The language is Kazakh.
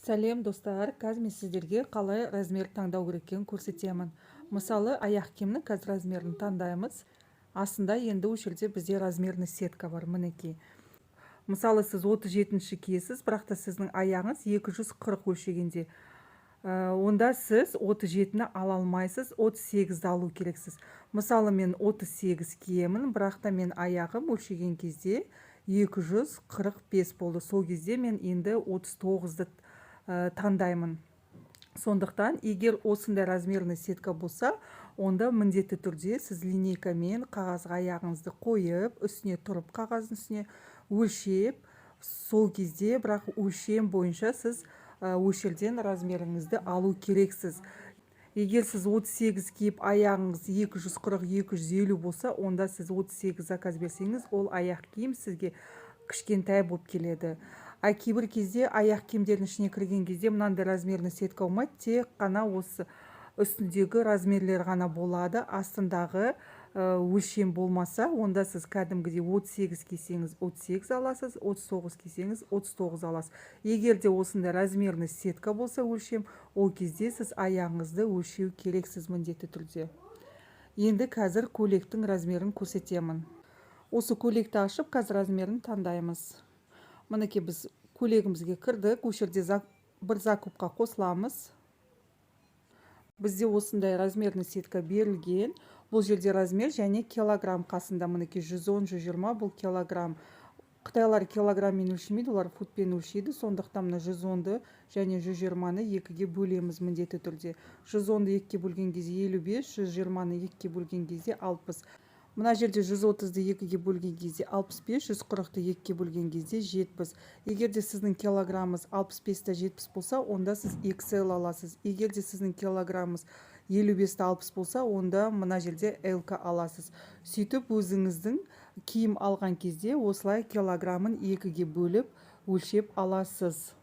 Сәлем достар, қазір мен сіздерге қалай размер таңдау керек екенін көрсетемін. Мысалы, аяқ киімнің қазір размерін таңдаймыз. Астында енді ол жерде бізде размерный сетка бар, мінекей. Мысалы, сіз 37-ші киесіз, бірақ та сіздің аяғыңыз 240 өлшегенде. Онда сіз 37-ні ала алмайсыз, 38-ді алу керексіз. Мысалы, мен 38 киемін, бірақ та мен аяғым өлшеген кезде 245 болды. Сол кезде мен енді 39-ды таңдаймын. Сондықтан, егер осындай размерный сетка болса, онда міндетті түрде сіз линейкамен қағазға аяғыңызды қойып, үстіне тұрып қағаздың үстіне өлшеп, сол кезде бірақ өлшем бойынша сіз өлшерден размеріңізді алу керексіз. Егер сіз 38 киіп аяғыңыз 240-250 болса, онда сіз 38 заказ берсеңіз, ол аяқ киім сізге кішкентай болып келеді. Кейбір кезде аяқ киімдердің ішіне кірген кезде мынандай размерный сетка болмайды, тек қана осы үстіндегі размерлер ғана болады. Астындағы өлшем болмаса, онда сіз кәдімгідей 38 кисеңіз 38 аласыз, 39 кисеңіз 39 аласыз. Егер де осында размерный сетка болса өлшем, ол кезде сіз аяғыңызды өлшеу керексіз міндетті түрде. Енді қазір көйлектің размерін көрсетемін. Осы көйлекті ашып, қазір размерін таңдаймыз. Мінекей біз көйлегімізге кірдік, ол жерде бір закупқа қосыламыз. Бізде осындай размерный сетка берілген. Бұл жерде размер және килограмм қасында. Мінекей 110-120 бұл килограмм. Қытайлар килограммен өлшемейді, олар футпен өлшейді. Сондықтан 110-ды және 120-ны 2-ге бөлеміз міндетті түрде. 110-ды 2-ге бөлген кезде 55, 120-ны 2-ге бөлген кезде 60. Мына жерде 130-ды 2-ге бөлген кезде 65, 140-ды 2-ге бөлген кезде 70. Егер де сіздің килограммыз 65-та 70 болса, онда сіз XL аласыз. Егер де сіздің килограммыз 55-та 60 болса, онда мына жерде LK аласыз. Сөйтіп, өзіңіздің киім алған кезде осылай килограммын 2-ге бөліп өлшеп аласыз.